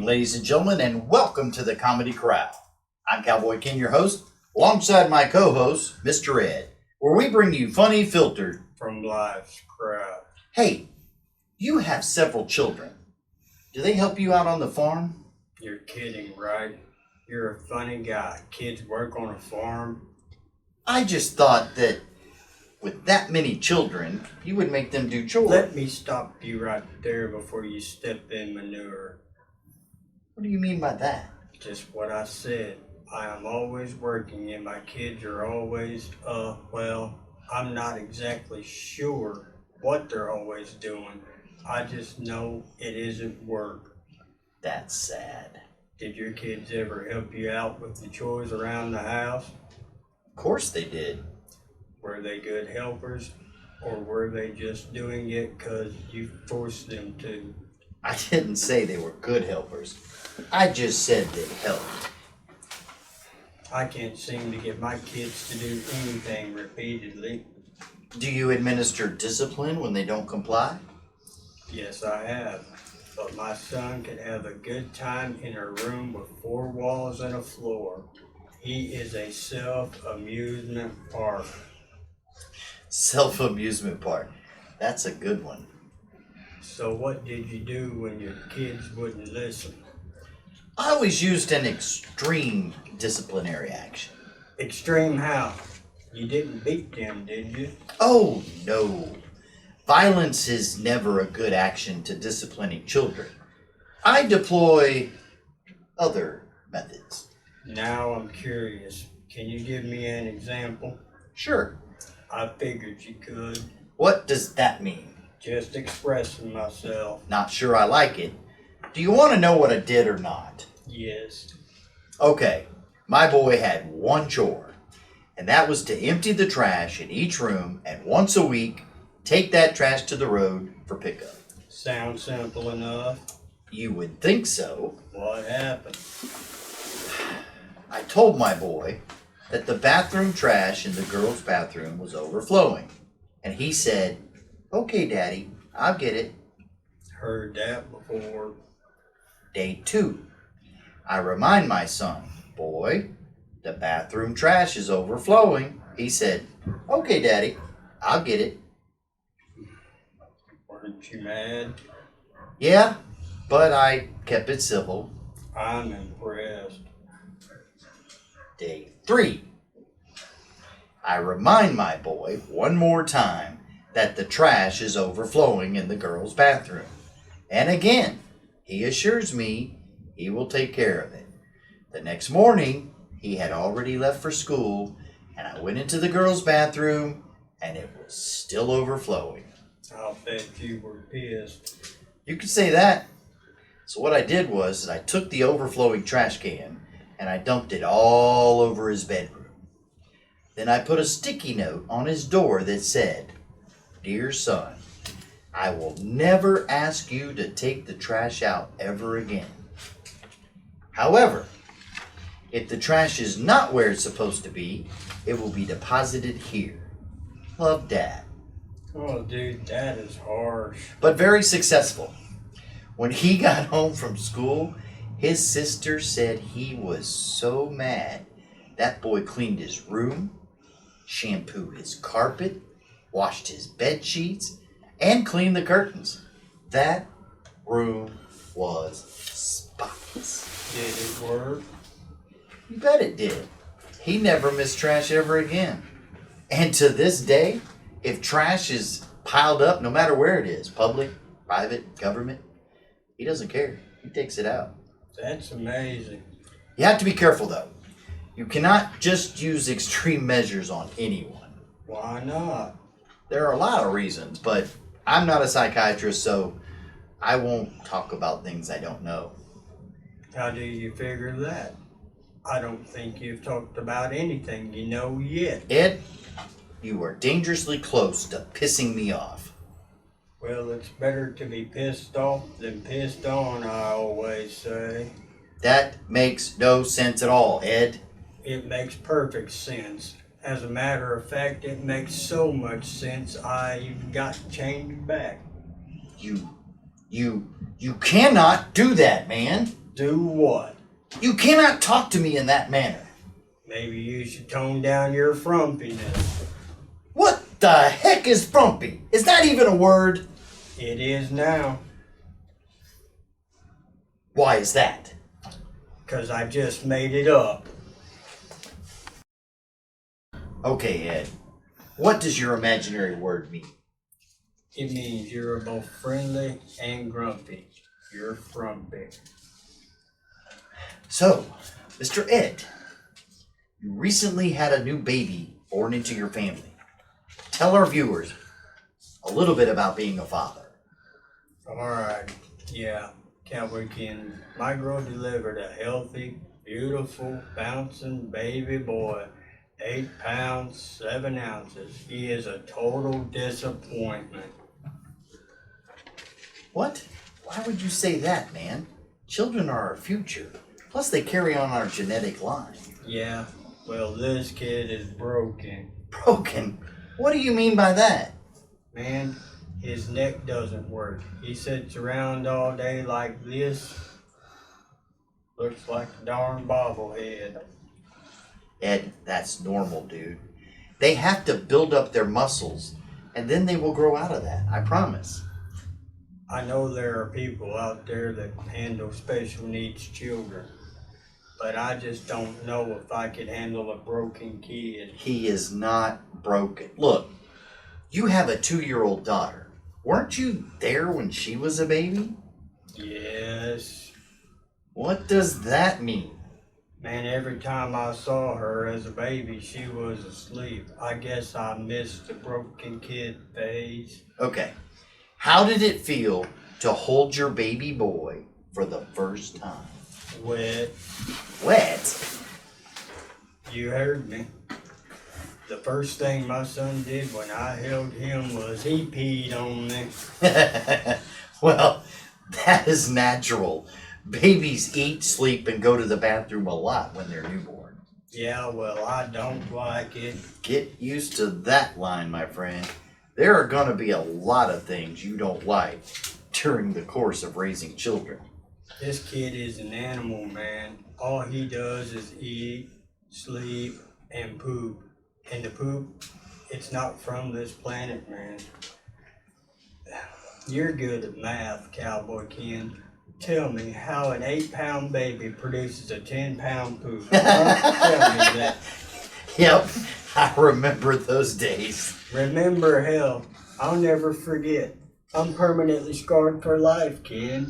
ladies and gentlemen, and welcome to the Comedy Corral. I'm Cowboy Ken, your host, alongside my co-host, Mr. Ed, where we bring you funny filtered from life's crowd. Hey, you have several children. Do they help you out on the farm? You're kidding, right? You're a funny guy. Kids work on a farm. I just thought that with that many children, you would make them do chores. Let me stop you right there before you step in manure. What do you mean by that? Just what I said. I am always working and my kids are always, I'm not exactly sure what they're always doing. I just know it isn't work. That's sad. Did your kids ever help you out with the chores around the house? Of course they did. Were they good helpers, or were they just doing it because you forced them to? I didn't say they were good helpers. I just said they helped. I can't seem to get my kids to do anything repeatedly. Do you administer discipline when they don't comply? Yes, I have. But my son can have a good time in a room with 4 walls and a floor. He is a self-amusement park. Self-amusement park. That's a good one. So what did you do when your kids wouldn't listen? I always used an extreme disciplinary action. Extreme how? You didn't beat them, did you? Oh, no. Violence is never a good action to disciplining children. I deploy other methods. Now I'm curious. Can you give me an example? Sure. I figured you could. What does that mean? Just expressing myself. Not sure I like it. Do you want to know what I did or not? Yes. Okay, my boy had one chore, and that was to empty the trash in each room and once a week take that trash to the road for pickup. Sounds simple enough. You would think so. What happened? I told my boy that the bathroom trash in the girls' bathroom was overflowing, and he said, "Okay, Daddy, I'll get it." Heard that before. Day 2. I remind my son, "Boy, the bathroom trash is overflowing." He said, "Okay, Daddy, I'll get it." Weren't you mad? Yeah, but I kept it civil. I'm impressed. Day 3. I remind my boy one more time that the trash is overflowing in the girls' bathroom. And again, he assures me he will take care of it. The next morning, he had already left for school, and I went into the girls' bathroom, and it was still overflowing. I'll bet you were pissed. You could say that. So what I did was I took the overflowing trash can, and I dumped it all over his bedroom. Then I put a sticky note on his door that said, "Dear son, I will never ask you to take the trash out ever again. However, if the trash is not where it's supposed to be, it will be deposited here. Love, Dad." Oh, dude, that is harsh. But very successful. When he got home from school, his sister said he was so mad. That boy cleaned his room, shampooed his carpet, washed his bed sheets, and cleaned the curtains. That room was spotless. Did it work? You bet it did. He never missed trash ever again. And to this day, if trash is piled up, no matter where it is, public, private, government, he doesn't care. He takes it out. That's amazing. You have to be careful, though. You cannot just use extreme measures on anyone. Why not? There are a lot of reasons, but I'm not a psychiatrist, so I won't talk about things I don't know. How do you figure that? I don't think you've talked about anything you know yet. Ed, you are dangerously close to pissing me off. Well, it's better to be pissed off than pissed on, I always say. That makes no sense at all, Ed. It makes perfect sense. As a matter of fact, it makes so much sense I got changed back. You cannot do that, man. Do what? You cannot talk to me in that manner. Maybe you should tone down your frumpiness. What the heck is frumpy? Is that even a word? It is now, Why is that? 'cause I just made it up. Okay, Ed. What does your imaginary word mean? It means you're both friendly and grumpy. You're frumpy. So, Mr. Ed, you recently had a new baby born into your family. Tell our viewers a little bit about being a father. Alright, yeah, Cowboy Ken. My girl delivered a healthy, beautiful, bouncing baby boy. 8 pounds, 7 ounces. He is a total disappointment. What? Why would you say that, man? Children are our future. Plus, they carry on our genetic line. Yeah, well, this kid is broken. Broken? What do you mean by that? Man, his neck doesn't work. He sits around all day like this. Looks like a darn bobblehead. Ed, that's normal, dude. They have to build up their muscles, and then they will grow out of that, I promise. I know there are people out there that handle special needs children, but I just don't know if I could handle a broken kid. He is not broken. Look, you have a 2-year-old daughter. Weren't you there when she was a baby? Yes. What does that mean? Man, every time I saw her as a baby, she was asleep. I guess I missed the broken kid phase. Okay, how did it feel to hold your baby boy for the first time? Wet. Wet? You heard me. The first thing my son did when I held him was he peed on me. Well, that is natural. Babies eat, sleep, and go to the bathroom a lot when they're newborn. Yeah, well, I don't like it. Get used to that line, my friend. There are going to be a lot of things you don't like during the course of raising children. This kid is an animal, man. All he does is eat, sleep, and poop. And the poop, it's not from this planet, man. You're good at math, Cowboy Ken. Tell me how an 8-pound baby produces a 10-pound poop. Tell me that. Yep, I remember those days. Remember, hell, I'll never forget. I'm permanently scarred for life, kid.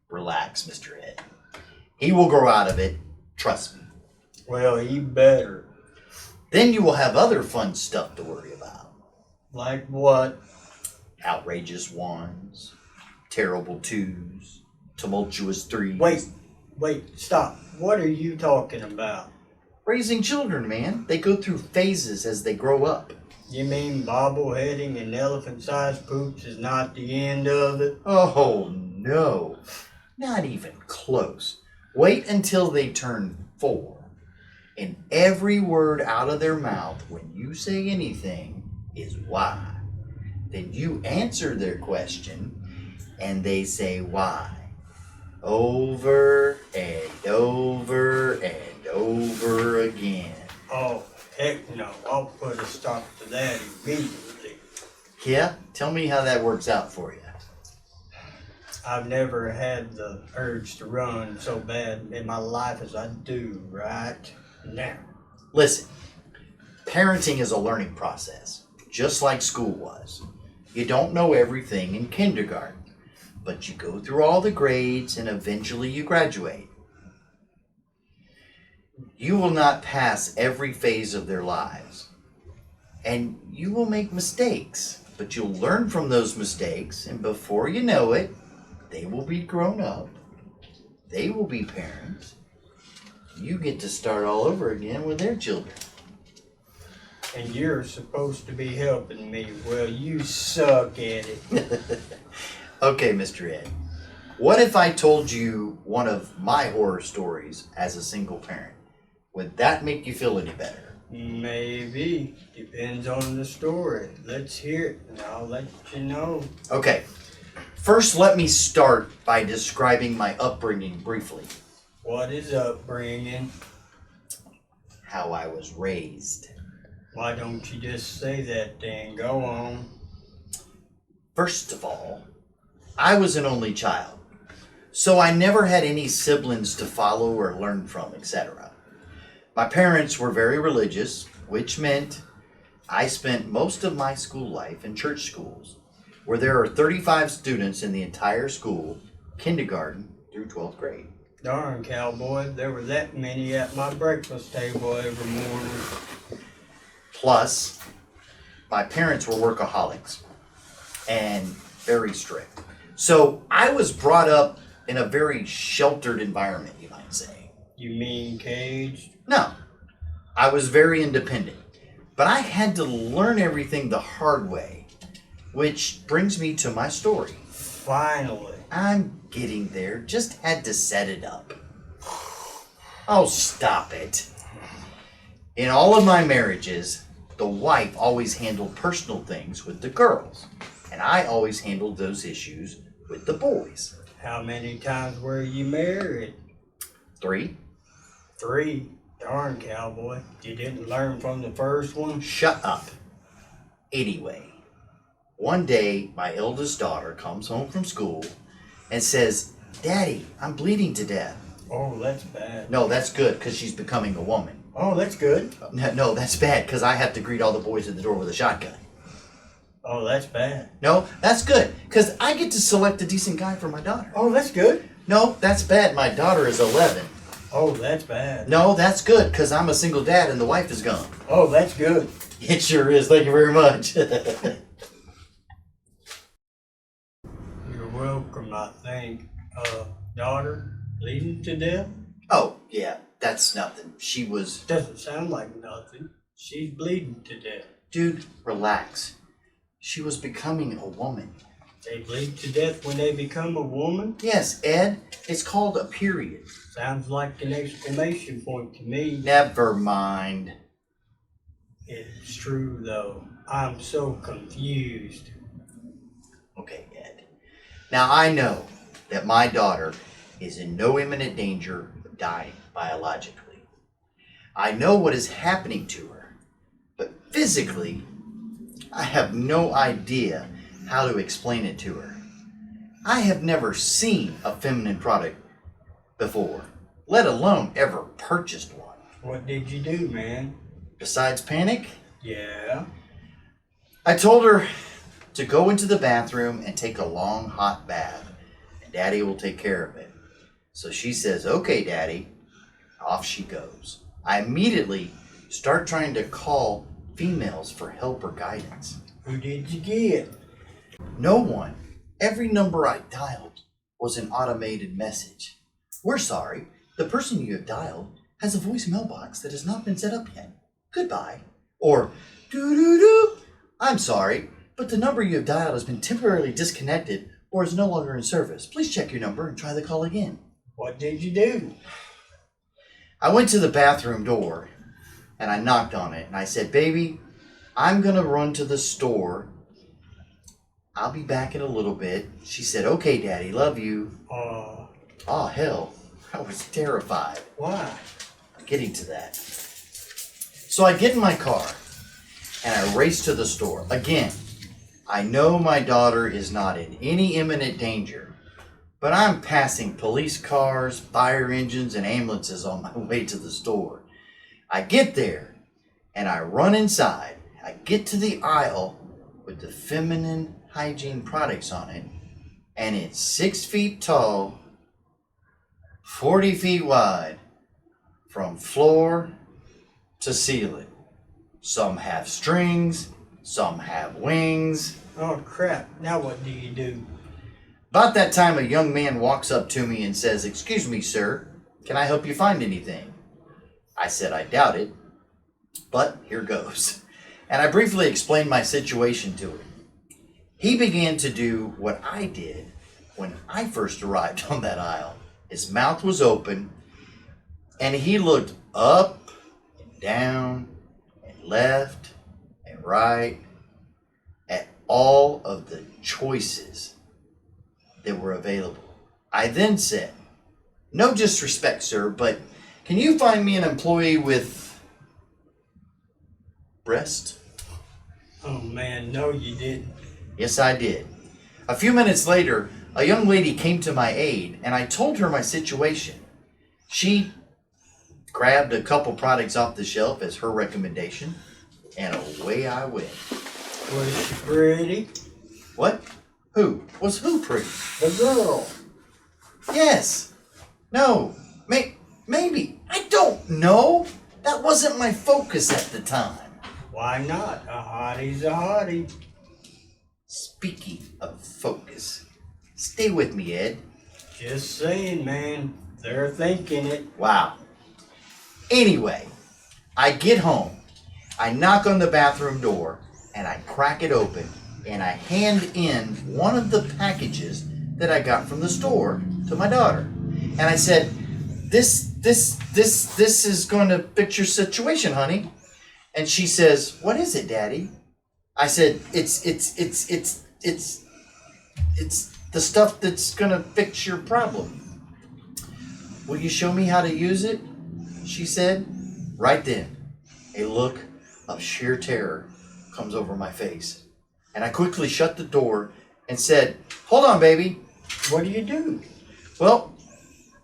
Relax, Mr. Ed. He will grow out of it, trust me. Well, he better. Then you will have other fun stuff to worry about. Like what? Outrageous ones, terrible twos, tumultuous threes. Wait, stop. What are you talking about? Raising children, man. They go through phases as they grow up. You mean bobbleheading and elephant-sized poops is not the end of it? Oh, no. Not even close. Wait until they turn 4. And every word out of their mouth when you say anything is why. Then you answer their question and they say why. Over and over and over again. Oh, heck no. I'll put a stop to that immediately. Yeah? Tell me how that works out for you. I've never had the urge to run so bad in my life as I do right now. Listen, parenting is a learning process, just like school was. You don't know everything in kindergarten, but you go through all the grades and eventually you graduate. You will not pass every phase of their lives, and you will make mistakes, but you'll learn from those mistakes, and before you know it, they will be grown up. They will be parents. You get to start all over again with their children. And you're supposed to be helping me. Well, you suck at it. Okay, Mr. Ed. What if I told you one of my horror stories as a single parent? Would that make you feel any better? Maybe. Depends on the story. Let's hear it and I'll let you know. Okay. First, let me start by describing my upbringing briefly. What is upbringing? How I was raised. Why don't you just say that then? Go on. First of all, I was an only child, so I never had any siblings to follow or learn from, etc. My parents were very religious, which meant I spent most of my school life in church schools, where there are 35 students in the entire school, kindergarten through 12th grade. Darn, cowboy, there were that many at my breakfast table every morning. Plus, my parents were workaholics and very strict. So I was brought up in a very sheltered environment, you might say. You mean caged? No, I was very independent, but I had to learn everything the hard way, which brings me to my story. Finally. I'm getting there, just had to set it up. Oh, stop it. In all of my marriages, the wife always handled personal things with the girls, and I always handled those issues with the boys. How many times were you married? 3. 3. Darn, cowboy, you didn't learn from the first one? Shut up. Anyway, one day my eldest daughter comes home from school and says, "Daddy, I'm bleeding to death." Oh, that's bad. No, that's good because she's becoming a woman. Oh, that's good. No, that's bad because I have to greet all the boys at the door with a shotgun. Oh, that's bad. No, that's good because I get to select a decent guy for my daughter. Oh, that's good. No, that's bad. My daughter is 11. Oh, that's bad. No, that's good because I'm a single dad and the wife is gone. Oh, that's good. It sure is. Thank you very much. You're welcome, I think. Daughter, bleeding to death? Oh, yeah, that's nothing. She was... Doesn't sound like nothing. She's bleeding to death. Dude, relax. She was becoming a woman. They bleed to death when they become a woman? Yes, Ed, it's called a period. Sounds like an exclamation point to me. Never mind. It's true, though. I'm so confused. Okay, Ed. Now I know that my daughter is in no imminent danger of dying biologically. I know what is happening to her, but physically, I have no idea how to explain it to her. I have never seen a feminine product before, let alone ever purchased one. What did you do, man? Besides panic, Yeah? I told her to go into the bathroom and take a long hot bath, and Daddy will take care of it. So she says, "Okay, Daddy." Off she goes. I immediately start trying to call females for help or guidance. Who did you get? No one. Every number I dialed was an automated message. "We're sorry. The person you have dialed has a voicemail box that has not been set up yet. Goodbye." Or, "Doo-doo-doo. I'm sorry, but the number you have dialed has been temporarily disconnected or is no longer in service. Please check your number and try the call again." What did you do? I went to the bathroom door and I knocked on it and I said, "Baby, I'm going to run to the store. I'll be back in a little bit." She said, "Okay, Daddy, love you." Oh, hell, I was terrified. Why? Getting to that. So I get in my car and I race to the store. Again, I know my daughter is not in any imminent danger, but I'm passing police cars, fire engines, and ambulances on my way to the store. I get there and I run inside. I get to the aisle with the feminine hygiene products on it, and it's 6 feet tall, 40 feet wide, from floor to ceiling. Some have strings, some have wings. Oh, crap. Now what do you do? About that time, a young man walks up to me and says, "Excuse me, sir, can I help you find anything?" I said, "I doubt it, but here goes." And I briefly explained my situation to him. He began to do what I did when I first arrived on that aisle. His mouth was open, and he looked up and down and left and right at all of the choices that were available. I then said, "No disrespect, sir, but can you find me an employee with breast?" Oh man, no you didn't. Yes, I did. A few minutes later, a young lady came to my aid, and I told her my situation. She grabbed a couple products off the shelf as her recommendation, and away I went. Was she pretty? What? Who? Was who pretty? The girl. Yes. No. Maybe. I don't know. That wasn't my focus at the time. Why not? A hottie's a hottie. Speaking of focus, stay with me, Ed. Just saying, man. They're thinking it. Wow. Anyway, I get home. I knock on the bathroom door and I crack it open and I hand in one of the packages that I got from the store to my daughter. And I said, This is going to fix your situation, honey. And she says, "What is it, Daddy?" I said, It's the stuff that's going to fix your problem. "Will you show me how to use it?" she said. Right then, a look of sheer terror comes over my face. And I quickly shut the door and said, "Hold on, baby." What do you do? Well,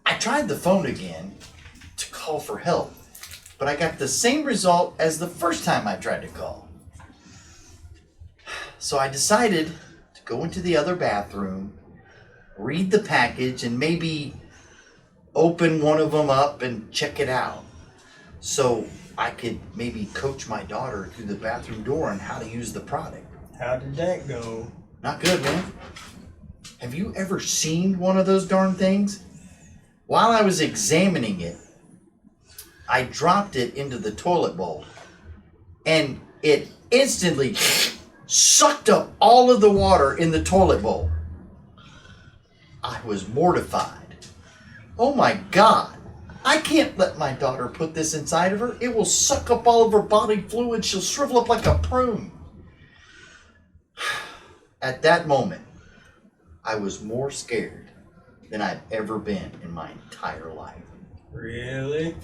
I tried the phone again to call for help, but I got the same result as the first time I tried to call. So I decided to go into the other bathroom, read the package, and maybe open one of them up and check it out, so I could maybe coach my daughter through the bathroom door on how to use the product. How did that go? Not good, man. Have you ever seen one of those darn things? While I was examining it, I dropped it into the toilet bowl, and it instantly sucked up all of the water in the toilet bowl. I was mortified. Oh my God, I can't let my daughter put this inside of her. It will suck up all of her body fluid. She'll shrivel up like a prune. At that moment, I was more scared than I've ever been in my entire life. Really?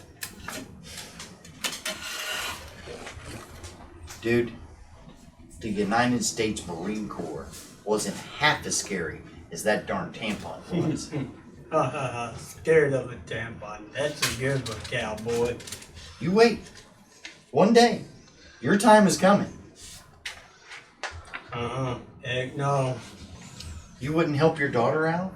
Dude, the United States Marine Corps wasn't half as scary as that darn tampon was. Scared of a tampon. That's a good one, cowboy. You wait. One day, your time is coming. Heck no. You wouldn't help your daughter out?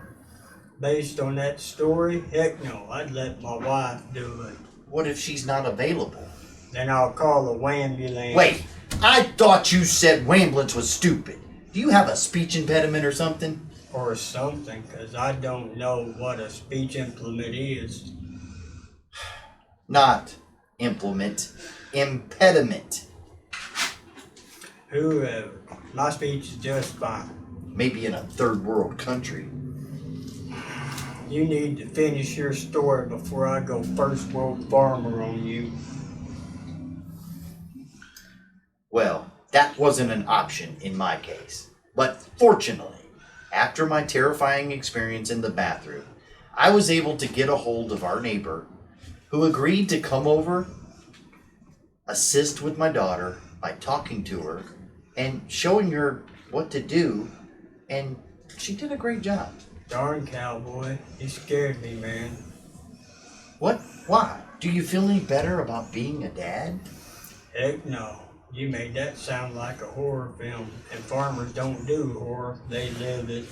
Based on that story, heck no. I'd let my wife do it. What if she's not available? Then I'll call a wambulance. Wait, I thought you said wambulance was stupid. Do you have a speech impediment or something? Or something, because I don't know what a speech implement is. Not implement, impediment. Whoever. My speech is just fine. Maybe in a third world country. You need to finish your story before I go first world farmer on you. Well, that wasn't an option in my case. But fortunately, after my terrifying experience in the bathroom, I was able to get a hold of our neighbor who agreed to come over, assist with my daughter by talking to her and showing her what to do, and she did a great job. Darn cowboy, you scared me, man. What? Why? Do you feel any better about being a dad? Heck no. You made that sound like a horror film, and farmers don't do horror, they live it.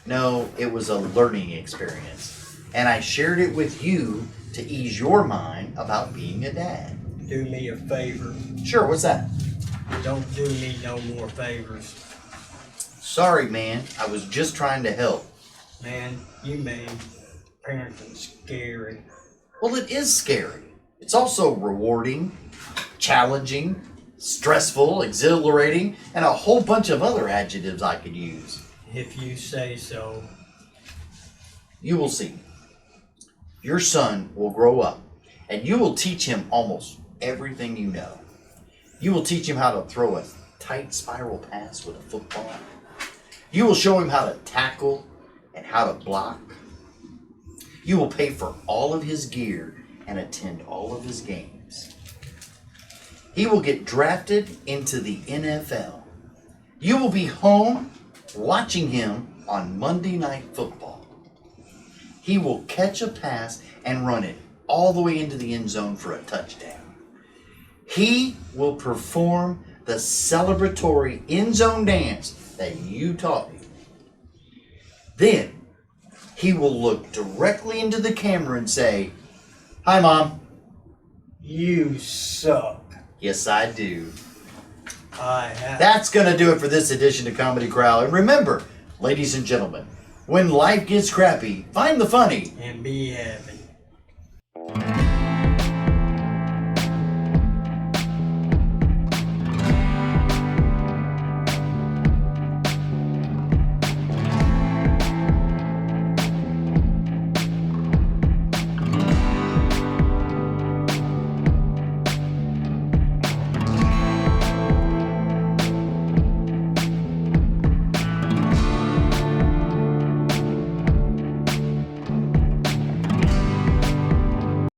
No, it was a learning experience, and I shared it with you to ease your mind about being a dad. Do me a favor. Sure, what's that? Don't do me no more favors. Sorry, man. I was just trying to help. Man, you made parenting scary. Well, it is scary. It's also rewarding, challenging, stressful, exhilarating, and a whole bunch of other adjectives I could use. If you say so. You will see. Your son will grow up, and you will teach him almost everything you know. You will teach him how to throw a tight spiral pass with a football, You will show him how to tackle and how to block. You will pay for all of his gear and attend all of his games. He will get drafted into the NFL. You will be home watching him on Monday Night Football. He will catch a pass and run it all the way into the end zone for a touchdown. He will perform the celebratory end zone dance that you taught him. Then he will look directly into the camera and say, "Hi, Mom." You suck. Yes, I do. I have. That's going to do it for this edition of Comedy Corral. And remember, ladies and gentlemen, when life gets crappy, find the funny. And be happy.